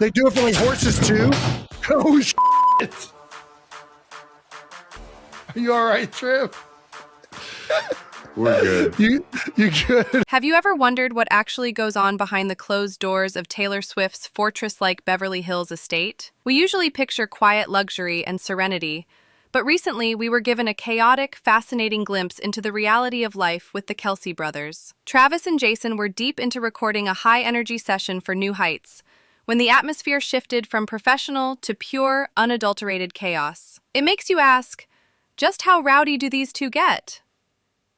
They do it for like horses too? Oh, shit. Are you all right, Trip? We're good. You good? Have you ever wondered what actually goes on behind the closed doors of Taylor Swift's fortress-like Beverly Hills estate? We usually picture quiet luxury and serenity, but recently we were given a chaotic, fascinating glimpse into the reality of life with the Kelce brothers. Travis and Jason were deep into recording a high-energy session for New Heights, when the atmosphere shifted from professional to pure, unadulterated chaos. It makes you ask, just how rowdy do these two get?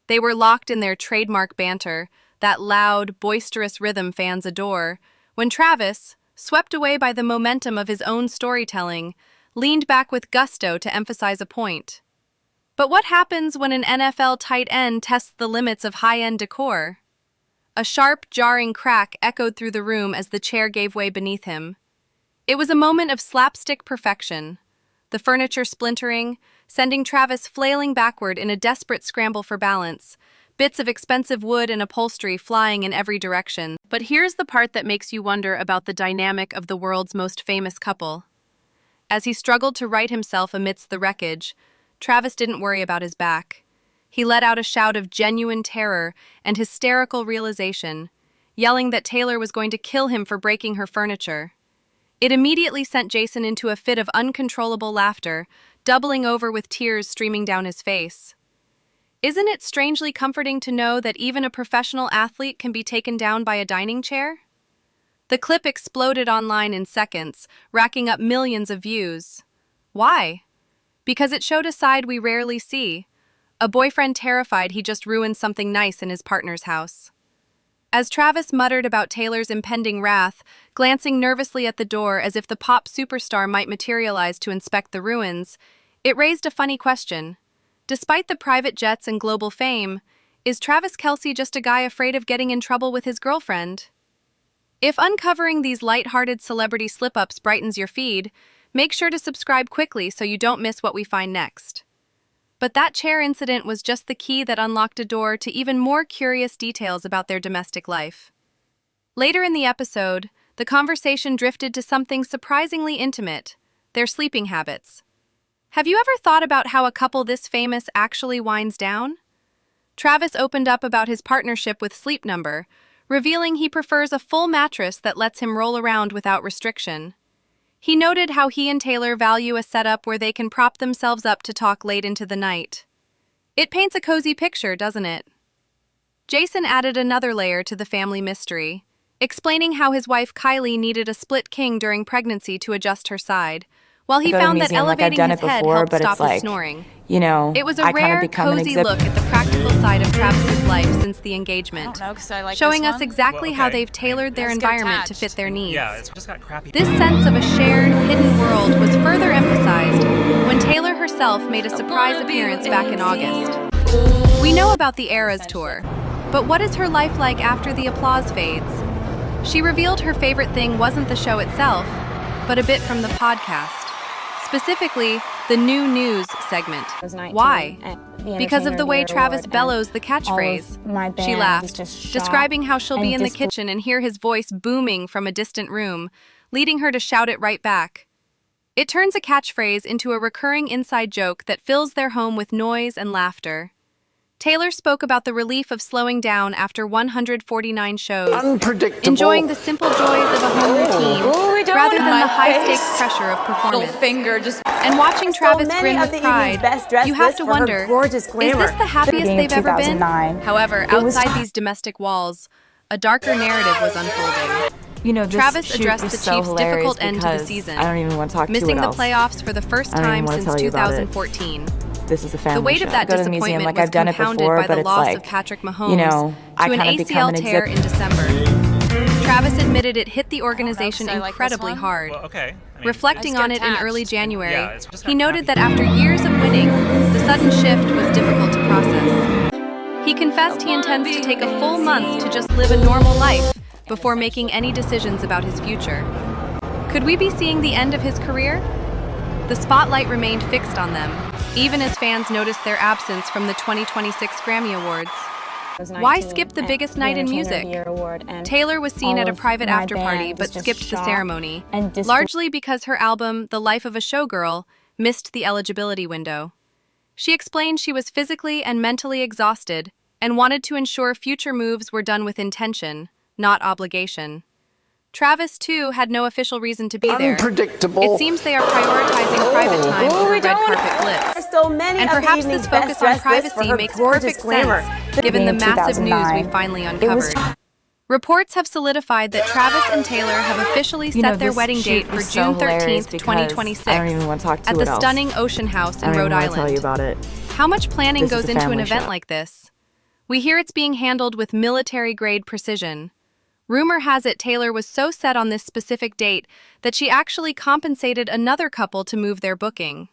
They were locked in their trademark banter, that loud, boisterous rhythm fans adore, when Travis, swept away by the momentum of his own storytelling, leaned back with gusto to emphasize a point. But what happens when an NFL tight end tests the limits of high-end decor? A sharp, jarring crack echoed through the room as the chair gave way beneath him. It was a moment of slapstick perfection, the furniture splintering, sending Travis flailing backward in a desperate scramble for balance, bits of expensive wood and upholstery flying in every direction. But here's the part that makes you wonder about the dynamic of the world's most famous couple. As he struggled to right himself amidst the wreckage, Travis didn't worry about his back. He let out a shout of genuine terror and hysterical realization, yelling that Taylor was going to kill him for breaking her furniture. It immediately sent Jason into a fit of uncontrollable laughter, doubling over with tears streaming down his face. Isn't it strangely comforting to know that even a professional athlete can be taken down by a dining chair? The clip exploded online in seconds, racking up millions of views. Why? Because it showed a side we rarely see, a boyfriend terrified he just ruined something nice in his partner's house. As Travis muttered about Taylor's impending wrath, glancing nervously at the door as if the pop superstar might materialize to inspect the ruins, it raised a funny question. Despite the private jets and global fame, is Travis Kelce just a guy afraid of getting in trouble with his girlfriend? If uncovering these light-hearted celebrity slip-ups brightens your feed, make sure to subscribe quickly so you don't miss what we find next. But that chair incident was just the key that unlocked a door to even more curious details about their domestic life. Later in the episode, the conversation drifted to something surprisingly intimate, their sleeping habits. Have you ever thought about how a couple this famous actually winds down? Travis opened up about his partnership with Sleep Number, revealing he prefers a full mattress that lets him roll around without restriction. He noted how he and Taylor value a setup where they can prop themselves up to talk late into the night. It paints a cozy picture, doesn't it? Jason added another layer to the family mystery, explaining how his wife Kylie needed a split king during pregnancy to adjust her side, while he found that elevating his head helped stop his snoring. You know, it was a rare, cozy look at the practical side of Travis's life since the engagement, showing us exactly how they've tailored their environment to fit their needs. Yeah, it's just got crappy. This sense of a shared, hidden world was further emphasized when Taylor herself made a surprise appearance back in August. We know about the Eras tour, but what is her life like after the applause fades? She revealed her favorite thing wasn't the show itself, but a bit from the podcast. Specifically, the new news segment. Why? Because of the way Travis bellows the catchphrase. She laughed, describing how she'll be in the kitchen and hear his voice booming from a distant room, leading her to shout it right back. It turns a catchphrase into a recurring inside joke that fills their home with noise and laughter. Taylor spoke about the relief of slowing down after 149 shows, enjoying the simple joys of a home routine rather than the high-stakes pressure of performance. And watching Travis grin with pride, you have to wonder, is this the happiest they've ever been? However, outside these domestic walls, a darker narrative was unfolding. You know, Travis addressed the Chiefs' difficult end to the season, missing the playoffs for the first time since 2014. This is a family The weight show. of that Go to the museum, disappointment like was I've done it compounded before, by but the it's loss like, of Patrick Mahomes you know, I to an kind of become ACL an tear in December. Travis admitted it hit the organization incredibly hard. Well, okay. Reflecting on it in early January, he noted that after years of winning, the sudden shift was difficult to process. He confessed he intends to take a full month to just live a normal life before making any decisions about his future. Could we be seeing the end of his career? The spotlight remained fixed on them, even as fans noticed their absence from the 2026 Grammy Awards. Why skip the biggest night in music? Taylor was seen at a private after-party but skipped the ceremony, largely because her album, The Life of a Showgirl, missed the eligibility window. She explained she was physically and mentally exhausted and wanted to ensure future moves were done with intention, not obligation. Travis, too, had no official reason to be there. Unpredictable. It seems they are prioritizing private time over red carpet glitz. And perhaps this focus on privacy makes perfect sense, given the massive news we finally uncovered. Reports have solidified that Travis and Taylor have officially set their wedding date for June 13th, 2026, at the stunning Ocean House in Rhode Island. Tell you about it. How much planning This is goes a into an family event shot. like this? We hear it's being handled with military-grade precision. Rumor has it Taylor was so set on this specific date that she actually compensated another couple to move their booking.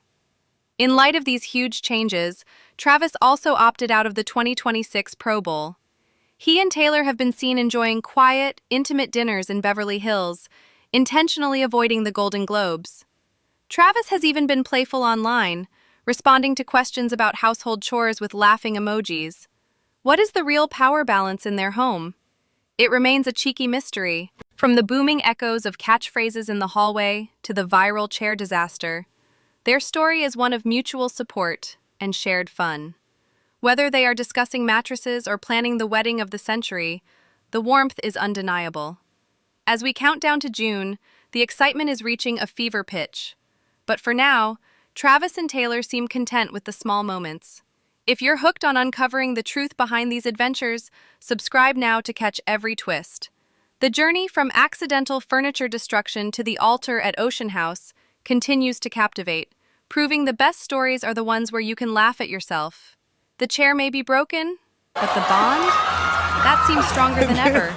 In light of these huge changes, Travis also opted out of the 2026 Pro Bowl. He and Taylor have been seen enjoying quiet, intimate dinners in Beverly Hills, intentionally avoiding the Golden Globes. Travis has even been playful online, responding to questions about household chores with laughing emojis. What is the real power balance in their home? It remains a cheeky mystery. From the booming echoes of catchphrases in the hallway to the viral chair disaster, their story is one of mutual support and shared fun. Whether they are discussing mattresses or planning the wedding of the century, the warmth is undeniable. As we count down to June, the excitement is reaching a fever pitch. But for now, Travis and Taylor seem content with the small moments. If you're hooked on uncovering the truth behind these adventures, subscribe now to catch every twist. The journey from accidental furniture destruction to the altar at Ocean House continues to captivate, proving the best stories are the ones where you can laugh at yourself. The chair may be broken, but the bond? That seems stronger than ever.